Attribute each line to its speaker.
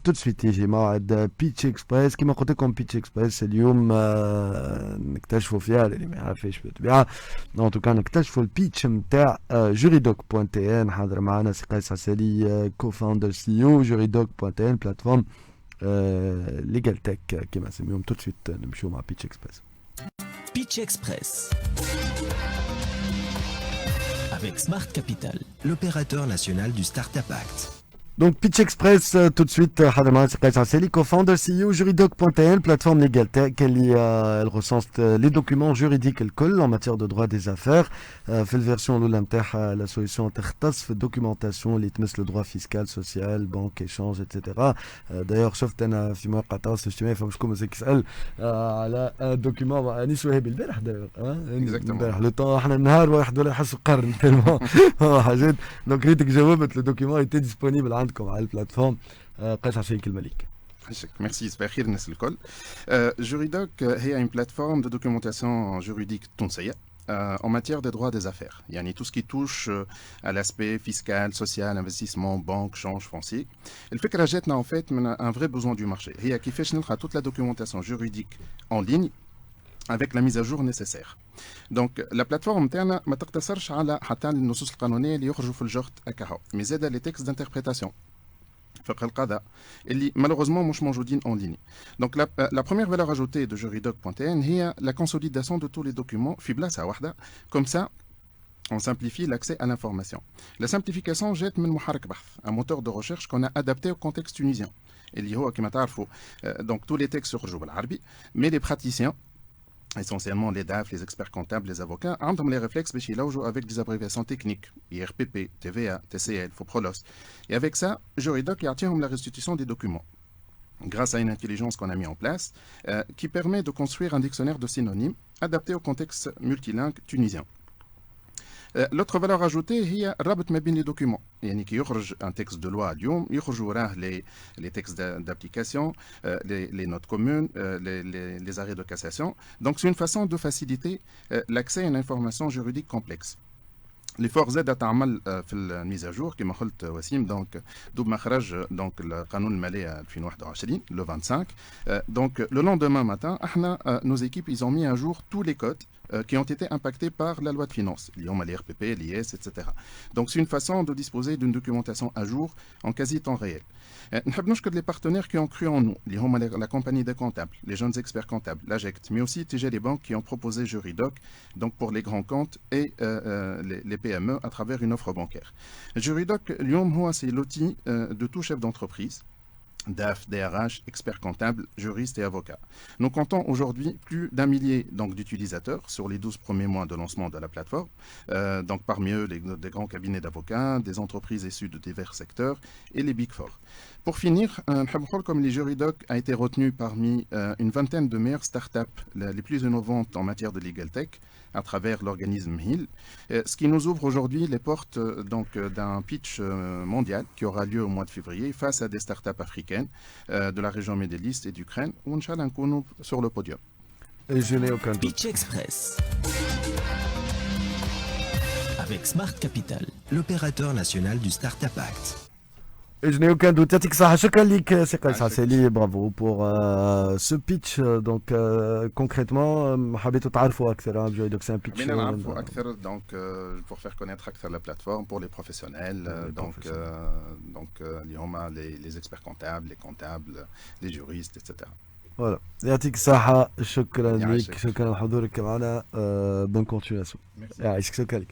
Speaker 1: tout de suite يجي موعد بيتش اكسبريس. كما قلت لكم بيتش اكسبريس اليوم نكتشفوا فيها اللي ما يعرفش بالطبيعه. ان توكا نكتشفوا البيتش نتاع جوريدوك بوان تي ان. حاضر معنا سي قيس عسالي كوفاوندر سي او جوريدوك بوان تي ان بلاتفورم ليجال تك كما سميهم. tout de suite نمشيو مع بيتش اكسبريس.
Speaker 2: Pitch Express avec Smart Capital, l'opérateur national du Startup Act.
Speaker 1: Donc Pitch Express tout de suite حاضر معنا سي قيس عسالي كوفاوندر سي او جوريدوك.tn plateforme légale tech elle recense les documents juridiques الكل en matière de droit des affaires. في الفيرسيون الاولى نتاعها لا سوليسيون تختص في الدوكيومونتاسيون اللي تمس لو droit fiscal social بنك ايشانج اتسيتيرا. دايوغ شفت انا في مواقع التواصل الاجتماعي فما شكون مازال يسال على دوكيومون انيس وهبي البارح دايوغ البارح لو طون احنا نهار واحد ولا يحسوا قرن تالمون حاجات. دونك ريتك جاوبت لو دوكيومون ايتي ديسپونيبل عندكم على البلاتفورم. قيس عسالي كلمه ليك.
Speaker 3: Merci, صباح الخير الناس الكل. جوريدوك هي une plateforme de documentation juridique تونسية en matière des droits des affaires. يعني tout ce qui touche à l'aspect fiscal, social, investissement, banque, change, foncier. الفكرة جاتنا en fait من un vrai besoin du marché. هي كيفاش نلقى toute la documentation juridique en ligne avec la mise à jour nécessaire. Donc la plateforme تاعنا ما تقتصرش على حتى النصوص القانونية اللي يخرجوا في الجورت هكا مي زاد لي تكست d'interprétation فقه القضاء اللي malheureusement مش موجودين en ligne. Donc la première valeur ajoutée de juridoc.tn هي la consolidation de tous les documents في بلاصة واحدة. Comme ça on simplifie l'accès à l'information. La simplification جات من محرك بحث, un moteur de recherche qu'on a adapté au contexte tunisien اللي هو كما تعرفوا donc tous les textes يخرجوا بالعربي mais les praticiens essentiellement les DAF, les experts comptables, les avocats, ont les réflexes avec des abréviations techniques, IRPP, TVA, TCL, FOPROLOS. Et avec ça, Juridoc attire la restitution des documents, grâce à une intelligence qu'on a mis en place, qui permet de construire un dictionnaire de synonymes adapté au contexte multilingue tunisien. L'autre valeur ajoutée هي الرابط ما بين les documents. يعني كي يخرج un texte de loi اليوم يخرجوا وراه les textes d'application, les notes communes, les arrêts de cassation. Donc c'est une façon de faciliter l'accès à une information juridique complexe. L'effort زاد تعمل في الميز ا جور كما قلت وسيم. دونك دوب ما خرج دونك القانون المالي 2021 le 25. Donc le lendemain matin احنا nos équipes ils ont mis à jour tous les codes qui ont été impactés par la loi de finances, l'IOM, l'IRPP, l'IS, etc. Donc c'est une façon de disposer d'une documentation à jour en quasi temps réel. نحب نشكر les partenaires qui ont cru en nous, اللي هما la compagnie des comptables, les jeunes experts comptables, l'AGECT, mais aussi TG les banques qui ont proposé Juridoc donc pour les grands comptes et les PME à travers une offre bancaire. Juridoc, اليوم c'est l'outil de tout chef d'entreprise. DAF, DRH, experts comptables, juristes et avocats. Nous comptons aujourd'hui plus d'un millier d'utilisateurs sur les 12 premiers mois de lancement de la plateforme. Donc parmi eux, des grands cabinets d'avocats, des entreprises issues de divers secteurs et les Big Four. Pour finir, comme les Juridoc a été retenu parmi une vingtaine de meilleures startups les plus innovantes en matière de legal tech à travers l'organisme HIL, ce qui nous ouvre aujourd'hui les portes d'un pitch mondial qui aura lieu au mois de février face à des startups africaines de la région Middle East et d'Ukraine, où Inch'Allah nous sur le podium.
Speaker 1: Et je n'ai aucun doute.
Speaker 2: Pitch Express avec Smart Capital, l'opérateur national du Startup Act.
Speaker 1: Et je n'ai aucun doute. يعطيك الصحة. شكرا لك سي قيس عسالي. برافو pour ce pitch. Donc concrètement حبيتوا تعرفوا أكثر جوريدوك. C'est un pitch.
Speaker 3: حبينا نعرفوا أكثر donc pour faire connaître أكثر la plateforme pour les professionnels donc اللي هما les experts comptables, les comptables, les juristes, etc.
Speaker 1: Voilà. يعطيك الصحة. شكرا لك. شكرا لحضورك معنا. Bonne continuation.
Speaker 3: Merci.
Speaker 1: يعيشك. شكرا لك.